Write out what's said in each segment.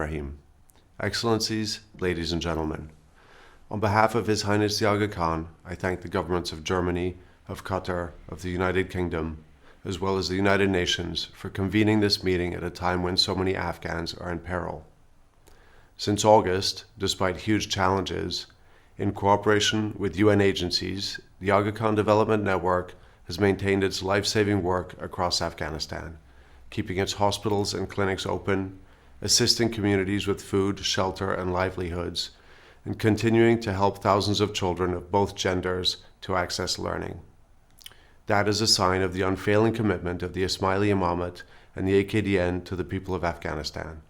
Rahim. Excellencies, ladies and gentlemen, on behalf of His Highness the Aga Khan, I thank the governments of Germany, of Qatar, of the United Kingdom, as well as the United Nations for convening this meeting at a time when so many Afghans are in peril. Since August, despite huge challenges, in cooperation with UN agencies, the Aga Khan Development Network has maintained its life-saving work across Afghanistan, keeping its hospitals and clinics open, assisting communities with food, shelter, and livelihoods, and continuing to help thousands of children of both genders to access learning. That is a sign of the unfailing commitment of the Ismaili Imamate and the AKDN to the people of Afghanistan.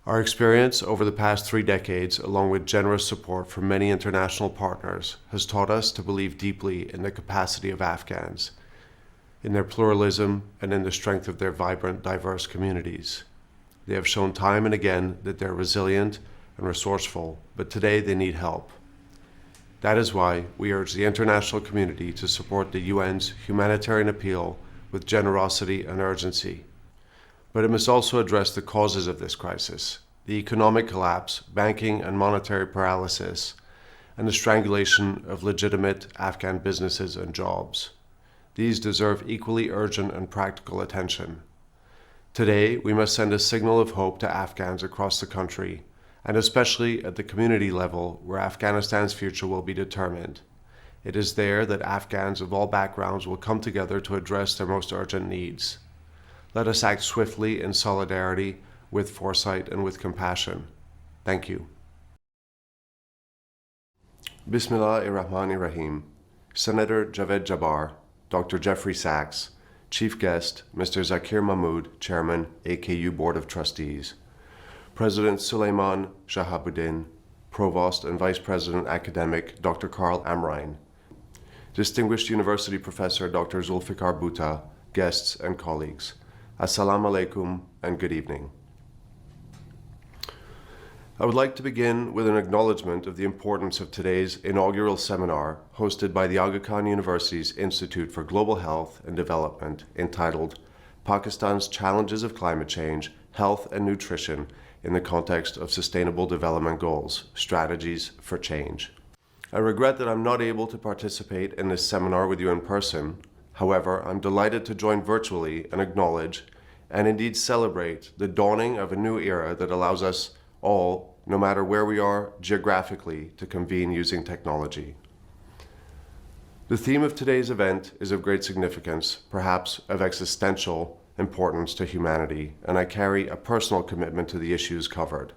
Our experience over the past 3 decades, along with generous support from many international partners, has taught us to believe deeply in the capacity of Afghans, in their pluralism, and in the strength of their vibrant, diverse communities. They have shown time and again that they're resilient and resourceful, but today they need help. That is why we urge the international community to support the UN's humanitarian appeal with generosity and urgency. But it must also address the causes of this crisis: the economic collapse, banking and monetary paralysis, and the strangulation of legitimate Afghan businesses and jobs. These deserve equally urgent and practical attention. Today, we must send a signal of hope to Afghans across the country, and especially at the community level where Afghanistan's future will be determined. It is there that Afghans of all backgrounds will come together to address their most urgent needs. Let us act swiftly in solidarity, with foresight and with compassion. Thank you. Bismillahir-Rahmanir-Rahim. Senator Javed Jabbar, Dr. Jeffrey Sachs, Chief Guest, Mr. Zakir Mahmood, Chairman, AKU Board of Trustees, President Suleiman Shahabuddin, Provost and Vice President Academic Dr. Karl Amrein, Distinguished University Professor Dr. Zulfikar Bhutta, guests and colleagues. Assalamu alaikum and good evening. I would like to begin with an acknowledgement of the importance of today's inaugural seminar hosted by the Aga Khan University's Institute for Global Health and Development, entitled Pakistan's Challenges of Climate Change, Health and Nutrition in the Context of Sustainable Development Goals, Strategies for Change. I regret that I'm not able to participate in this seminar with you in person. However, I'm delighted to join virtually and acknowledge, and indeed celebrate, the dawning of a new era that allows us all, no matter where we are geographically, to convene using technology. The theme of today's event is of great significance, perhaps of existential importance to humanity, and I carry a personal commitment to the issues covered.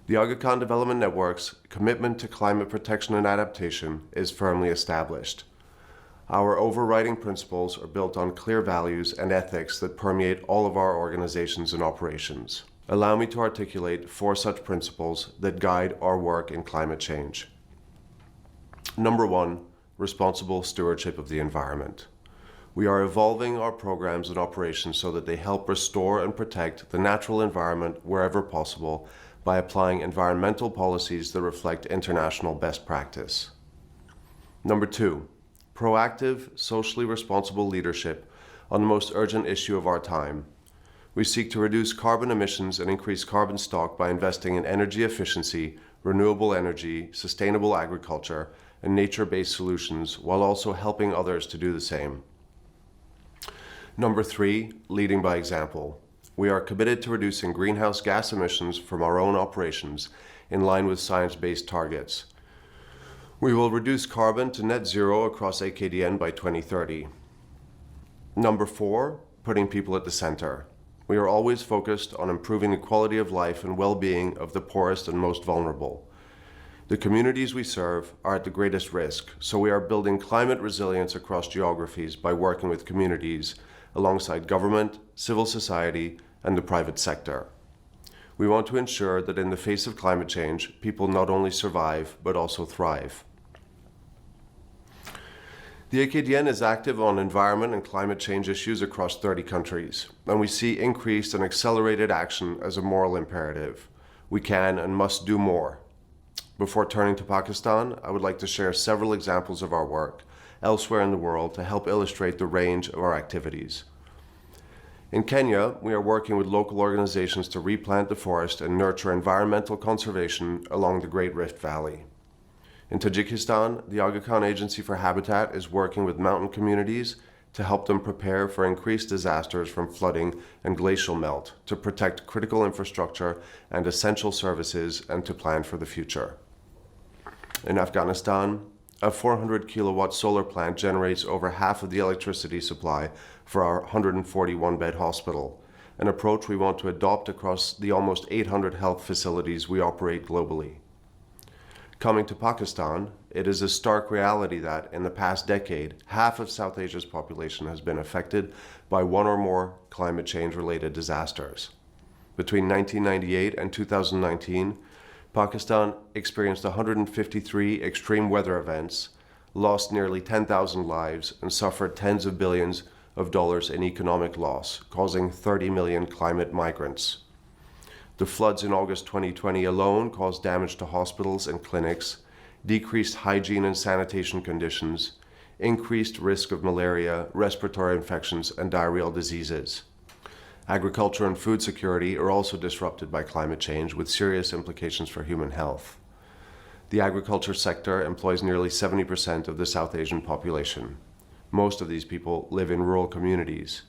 The Aga Khan Development Network's commitment to climate protection and adaptation is firmly established. Our overriding principles are built on clear values and ethics that permeate all of our organizations and operations. Allow me to articulate 4 such principles that guide our work in climate change. Number 1, responsible stewardship of the environment. We are evolving our programs and operations so that they help restore and protect the natural environment wherever possible by applying environmental policies that reflect international best practice. Number 2, proactive, socially responsible leadership on the most urgent issue of our time. We seek to reduce carbon emissions and increase carbon stock by investing in energy efficiency, renewable energy, sustainable agriculture, and nature-based solutions, while also helping others to do the same. Number 3, leading by example. We are committed to reducing greenhouse gas emissions from our own operations in line with science-based targets. We will reduce carbon to net zero across AKDN by 2030. Number 4, putting people at the center. We are always focused on improving the quality of life and well-being of the poorest and most vulnerable. The communities we serve are at the greatest risk, so we are building climate resilience across geographies by working with communities alongside government, civil society, and the private sector. We want to ensure that in the face of climate change, people not only survive, but also thrive. The AKDN is active on environment and climate change issues across 30 countries, and we see increased and accelerated action as a moral imperative. We can and must do more. Before turning to Pakistan, I would like to share several examples of our work elsewhere in the world to help illustrate the range of our activities. In Kenya, we are working with local organizations to replant the forest and nurture environmental conservation along the Great Rift Valley. In Tajikistan, the Aga Khan Agency for Habitat is working with mountain communities to help them prepare for increased disasters from flooding and glacial melt, to protect critical infrastructure and essential services, and to plan for the future. In Afghanistan, a 400 kilowatt solar plant generates over half of the electricity supply for our 141-bed hospital, an approach we want to adopt across the almost 800 health facilities we operate globally. Coming to Pakistan, it is a stark reality that, in the past decade, half of South Asia's population has been affected by one or more climate change-related disasters. Between 1998 and 2019, Pakistan experienced 153 extreme weather events, lost nearly 10,000 lives, and suffered tens of billions of dollars in economic loss, causing 30 million climate migrants. The floods in August 2020 alone caused damage to hospitals and clinics, decreased hygiene and sanitation conditions, increased risk of malaria, respiratory infections, and diarrheal diseases. Agriculture and food security are also disrupted by climate change, with serious implications for human health. The agriculture sector employs nearly 70% of the South Asian population. Most of these people live in rural communities.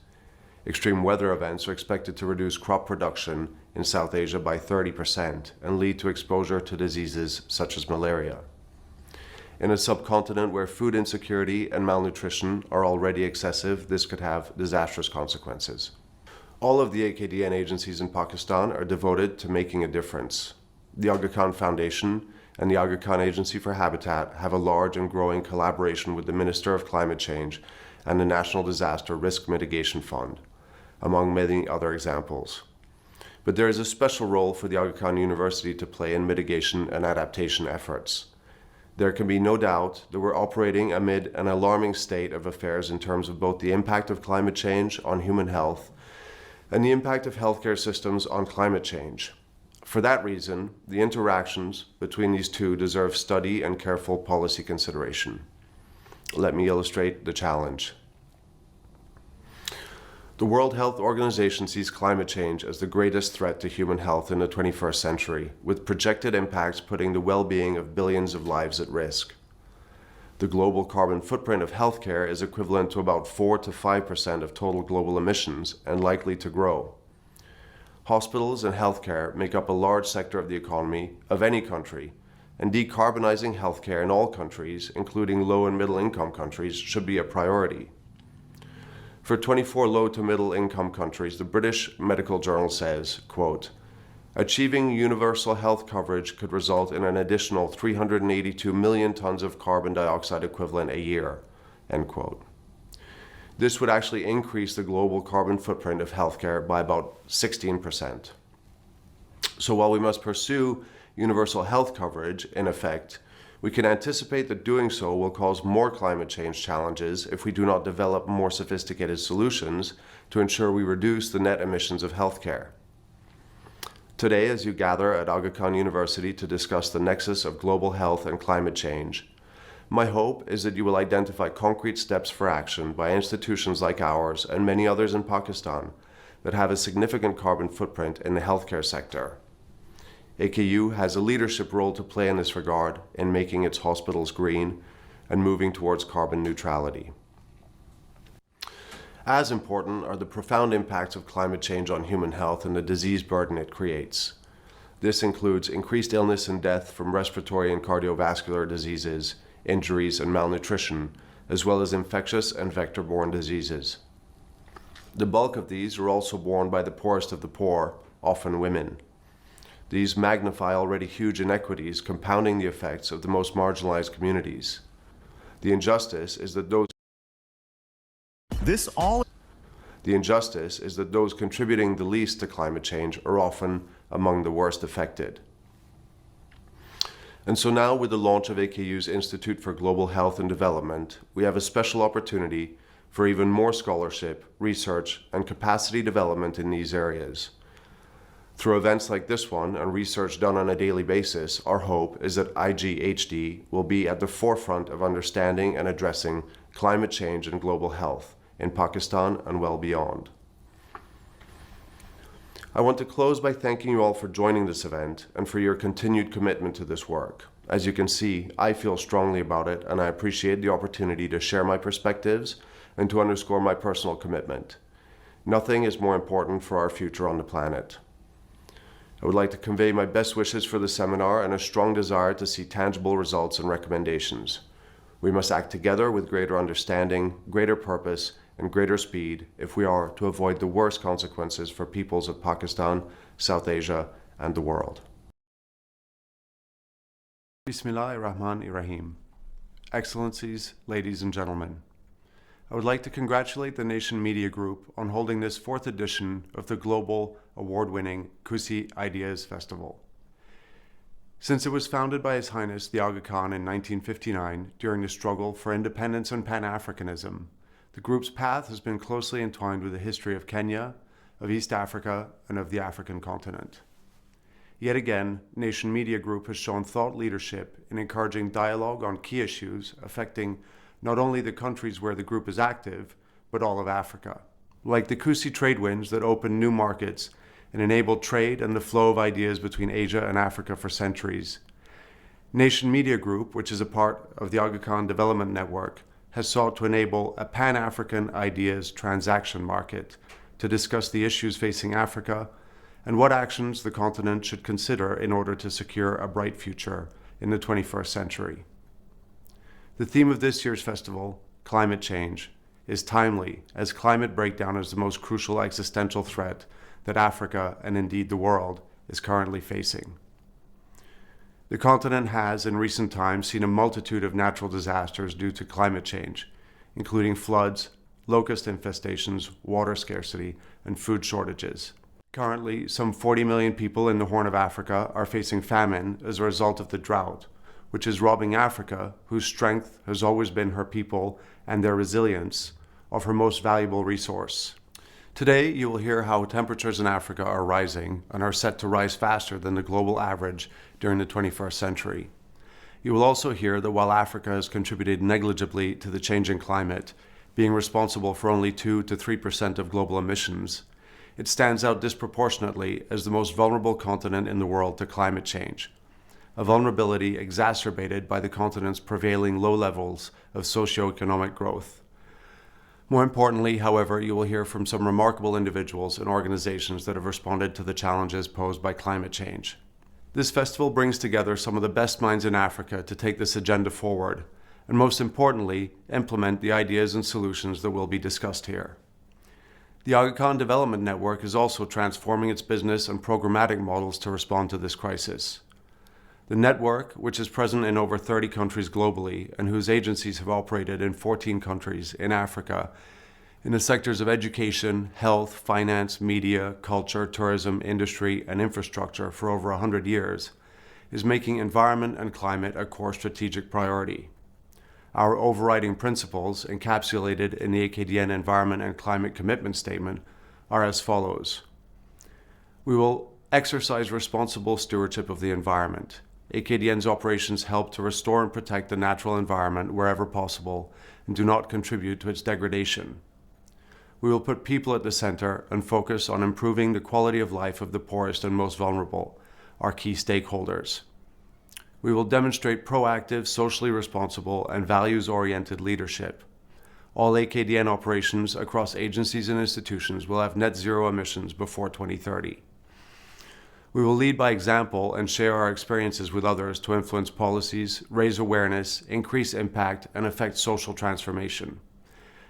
Extreme weather events are expected to reduce crop production in South Asia by 30% and lead to exposure to diseases such as malaria. In a subcontinent where food insecurity and malnutrition are already excessive, this could have disastrous consequences. All of the AKDN agencies in Pakistan are devoted to making a difference. The Aga Khan Foundation and the Aga Khan Agency for Habitat have a large and growing collaboration with the Minister of Climate Change and the National Disaster Risk Mitigation Fund, among many other examples. But there is a special role for the Aga Khan University to play in mitigation and adaptation efforts. There can be no doubt that we're operating amid an alarming state of affairs in terms of both the impact of climate change on human health and the impact of healthcare systems on climate change. For that reason, the interactions between these two deserve study and careful policy consideration. Let me illustrate the challenge. The World Health Organization sees climate change as the greatest threat to human health in the 21st century, with projected impacts putting the well-being of billions of lives at risk. The global carbon footprint of healthcare is equivalent to about 4 to 5% of total global emissions and likely to grow. Hospitals and healthcare make up a large sector of the economy of any country, and decarbonizing healthcare in all countries, including low and middle income countries, should be a priority. For 24 low to middle income countries, the British Medical Journal says, quote, "Achieving universal health coverage could result in an additional 382 million tons of carbon dioxide equivalent a year," end quote. This would actually increase the global carbon footprint of healthcare by about 16%. So while we must pursue universal health coverage, in effect, we can anticipate that doing so will cause more climate change challenges if we do not develop more sophisticated solutions to ensure we reduce the net emissions of healthcare. Today, as you gather at Aga Khan University to discuss the nexus of global health and climate change, my hope is that you will identify concrete steps for action by institutions like ours and many others in Pakistan that have a significant carbon footprint in the healthcare sector. AKU has a leadership role to play in this regard in making its hospitals green and moving towards carbon neutrality. As important are the profound impacts of climate change on human health and the disease burden it creates. This includes increased illness and death from respiratory and cardiovascular diseases, injuries, and malnutrition, as well as infectious and vector-borne diseases. The bulk of these are also borne by the poorest of the poor, often women. These magnify already huge inequities, compounding the effects of the most marginalized communities. The injustice is that those contributing the least to climate change are often among the worst affected. And so now, with the launch of AKU's Institute for Global Health and Development, we have a special opportunity for even more scholarship, research, and capacity development in these areas. Through events like this one and research done on a daily basis, our hope is that IGHD will be at the forefront of understanding and addressing climate change and global health in Pakistan and well beyond. I want to close by thanking you all for joining this event and for your continued commitment to this work. As you can see, I feel strongly about it, and I appreciate the opportunity to share my perspectives and to underscore my personal commitment. Nothing is more important for our future on the planet. I would like to convey my best wishes for the seminar and a strong desire to see tangible results and recommendations. We must act together with greater understanding, greater purpose, and greater speed if we are to avoid the worst consequences for peoples of Pakistan, South Asia, and the world. Bismillahirrahmanirrahim. Excellencies, ladies and gentlemen, I would like to congratulate the Nation Media Group on holding this 4th edition of the global award-winning Kusi Ideas Festival. Since it was founded by His Highness the Aga Khan in 1959 during the struggle for independence and Pan-Africanism, the group's path has been closely entwined with the history of Kenya, of East Africa, and of the African continent. Yet again, Nation Media Group has shown thought leadership in encouraging dialogue on key issues affecting not only the countries where the group is active, but all of Africa. Like the Kusi trade winds that opened new markets and enabled trade and the flow of ideas between Asia and Africa for centuries, Nation Media Group, which is a part of the Aga Khan Development Network, has sought to enable a Pan-African ideas transaction market to discuss the issues facing Africa and what actions the continent should consider in order to secure a bright future in the 21st century. The theme of this year's festival, climate change, is timely, as climate breakdown is the most crucial existential threat that Africa, and indeed the world, is currently facing. The continent has, in recent times, seen a multitude of natural disasters due to climate change, including floods, locust infestations, water scarcity, and food shortages. Currently, some 40 million people in the Horn of Africa are facing famine as a result of the drought, which is robbing Africa, whose strength has always been her people and their resilience, of her most valuable resource. Today, you will hear how temperatures in Africa are rising and are set to rise faster than the global average during the 21st century. You will also hear that while Africa has contributed negligibly to the changing climate, being responsible for only 2 to 3% of global emissions, it stands out disproportionately as the most vulnerable continent in the world to climate change, a vulnerability exacerbated by the continent's prevailing low levels of socioeconomic growth. More importantly, however, you will hear from some remarkable individuals and organizations that have responded to the challenges posed by climate change. This festival brings together some of the best minds in Africa to take this agenda forward, and most importantly, implement the ideas and solutions that will be discussed here. The Aga Khan Development Network is also transforming its business and programmatic models to respond to this crisis. The network, which is present in over 30 countries globally and whose agencies have operated in 14 countries in Africa, in the sectors of education, health, finance, media, culture, tourism, industry, and infrastructure for over 100 years, is making environment and climate a core strategic priority. Our overriding principles, encapsulated in the AKDN Environment and Climate Commitment Statement, are as follows. We will exercise responsible stewardship of the environment. AKDN's operations help to restore and protect the natural environment wherever possible and do not contribute to its degradation. We will put people at the center and focus on improving the quality of life of the poorest and most vulnerable, our key stakeholders. We will demonstrate proactive, socially responsible, and values-oriented leadership. All AKDN operations across agencies and institutions will have net zero emissions before 2030. We will lead by example and share our experiences with others to influence policies, raise awareness, increase impact, and affect social transformation.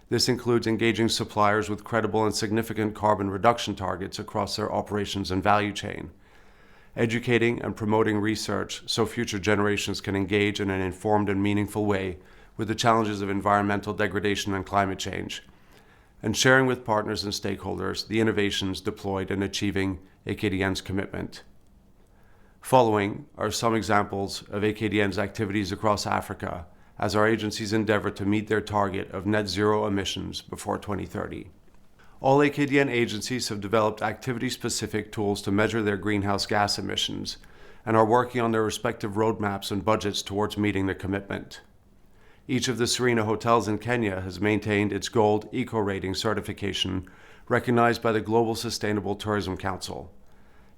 This includes engaging suppliers with credible and significant carbon reduction targets across their operations and value chain, educating and promoting research so future generations can engage in an informed and meaningful way with the challenges of environmental degradation and climate change, and sharing with partners and stakeholders the innovations deployed in achieving AKDN's commitment. Following are some examples of AKDN's activities across Africa as our agencies endeavor to meet their target of net zero emissions before 2030. All AKDN agencies have developed activity-specific tools to measure their greenhouse gas emissions and are working on their respective roadmaps and budgets towards meeting the commitment. Each of the Serena hotels in Kenya has maintained its Gold Eco Rating certification, recognized by the Global Sustainable Tourism Council.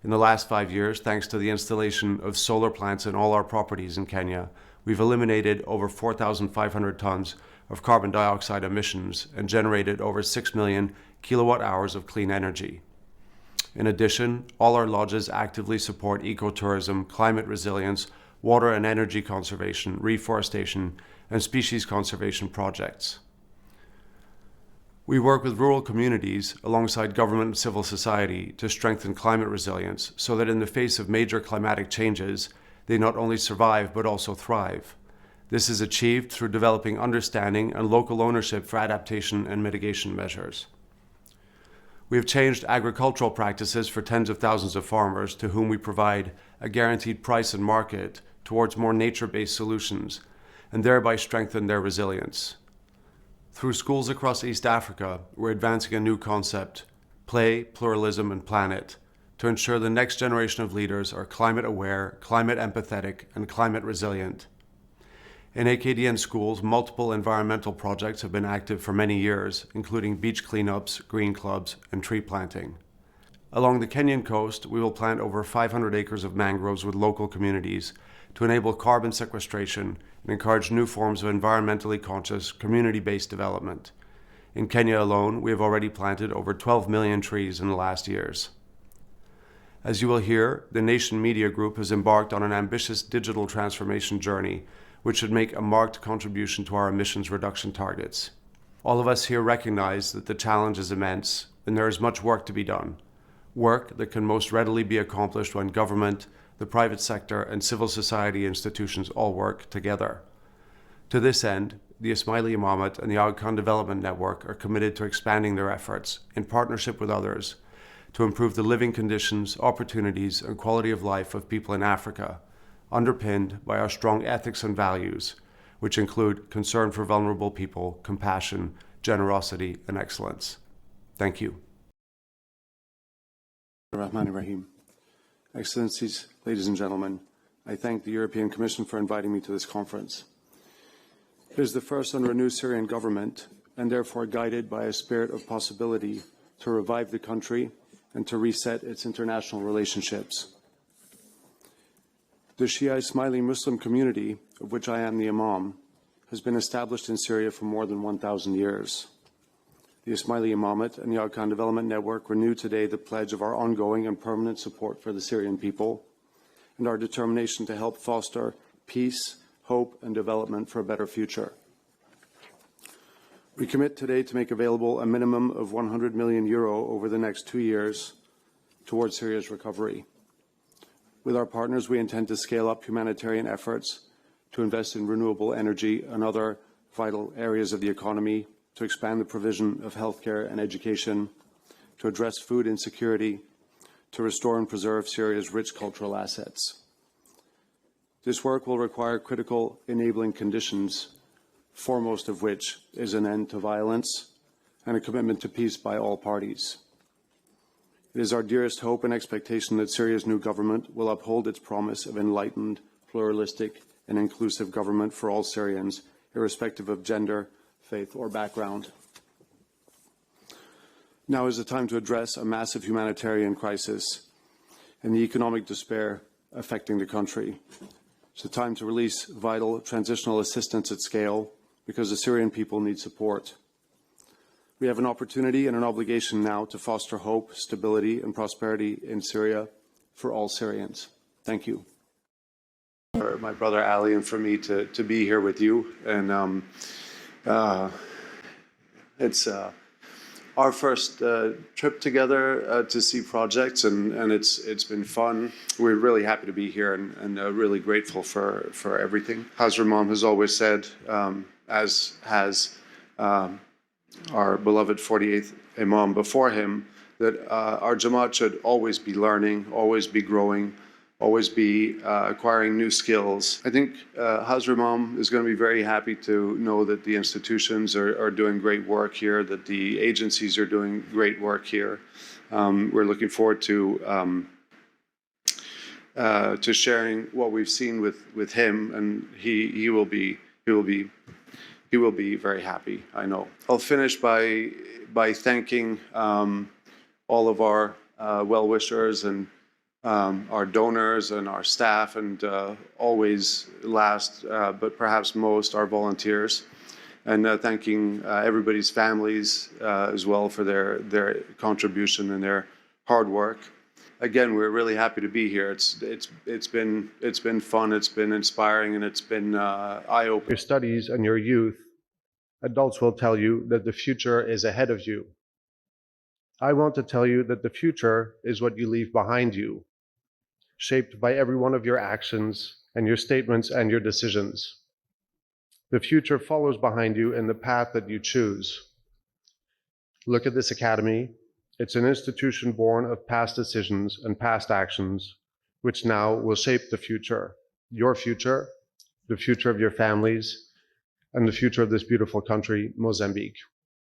In the last 5 years, thanks to the installation of solar plants in all our properties in Kenya, we've eliminated over 4,500 tons of carbon dioxide emissions and generated over 6 million kilowatt hours of clean energy. In addition, all our lodges actively support ecotourism, climate resilience, water and energy conservation, reforestation, and species conservation projects. We work with rural communities alongside government and civil society to strengthen climate resilience so that in the face of major climatic changes, they not only survive but also thrive. This is achieved through developing understanding and local ownership for adaptation and mitigation measures. We have changed agricultural practices for tens of thousands of farmers to whom we provide a guaranteed price and market towards more nature-based solutions and thereby strengthen their resilience. Through schools across East Africa, we're advancing a new concept, play, pluralism, and planet, to ensure the next generation of leaders are climate aware, climate empathetic, and climate resilient. In AKDN schools, multiple environmental projects have been active for many years, including beach cleanups, green clubs, and tree planting. Along the Kenyan coast, we will plant over 500 acres of mangroves with local communities to enable carbon sequestration and encourage new forms of environmentally conscious, community-based development. In Kenya alone, we have already planted over 12 million trees in the last years. As you will hear, the Nation Media Group has embarked on an ambitious digital transformation journey, which should make a marked contribution to our emissions reduction targets. All of us here recognize that the challenge is immense, and there is much work to be done. Work that can most readily be accomplished when government, the private sector, and civil society institutions all work together. To this end, the Ismaili Imamate and the Aga Khan Development Network are committed to expanding their efforts, in partnership with others, to improve the living conditions, opportunities, and quality of life of people in Africa, underpinned by our strong ethics and values, which include concern for vulnerable people, compassion, generosity, and excellence. Thank you. Rahim. Excellencies, ladies and gentlemen, I thank the European Commission for inviting me to this conference. It is the first under a new Syrian government, and therefore guided by a spirit of possibility to revive the country and to reset its international relationships. The Shia Ismaili Muslim community, of which I am the Imam, has been established in Syria for more than 1,000 years. The Ismaili Imamate and the Aga Khan Development Network renew today the pledge of our ongoing and permanent support for the Syrian people and our determination to help foster peace, hope, and development for a better future. We commit today to make available a minimum of €100 million over the next 2 years towards Syria's recovery. With our partners, we intend to scale up humanitarian efforts to invest in renewable energy and other vital areas of the economy, to expand the provision of healthcare and education, to address food insecurity, to restore and preserve Syria's rich cultural assets. This work will require critical enabling conditions, foremost of which is an end to violence and a commitment to peace by all parties. It is our dearest hope and expectation that Syria's new government will uphold its promise of enlightened, pluralistic, and inclusive government for all Syrians, irrespective of gender, faith, or background. Now is the time to address a massive humanitarian crisis and the economic despair affecting the country. It's the time to release vital transitional assistance at scale because the Syrian people need support. We have an opportunity and an obligation now to foster hope, stability, and prosperity in Syria for all Syrians. Thank you. For my brother Ali and for me to be here with you. And it's our first trip together to see projects, and it's been fun. We're really happy to be here and really grateful for everything. Hazir Imam has always said, as has our beloved 48th Imam before him, that our Jamaat should always be learning, always be growing, always be acquiring new skills. I think Hazir Imam is going to be very happy to know that the institutions are doing great work here, that the agencies are doing great work here. We're looking forward to sharing what we've seen with him, and he will be He will be very happy, I know. I'll finish by thanking all of our well-wishers and our donors and our staff, and always last, but perhaps most, our volunteers, and thanking everybody's families as well for their contribution and their hard work. Again, we're really happy to be here. It's been fun, it's been inspiring, and it's been eye-opening. Your studies and your youth, adults will tell you that the future is ahead of you. I want to tell you that the future is what you leave behind you, shaped by every one of your actions and your statements and your decisions. The future follows behind you in the path that you choose. Look at this academy. It's an institution born of past decisions and past actions, which now will shape the future, the future of your families, and the future of this beautiful country, Mozambique.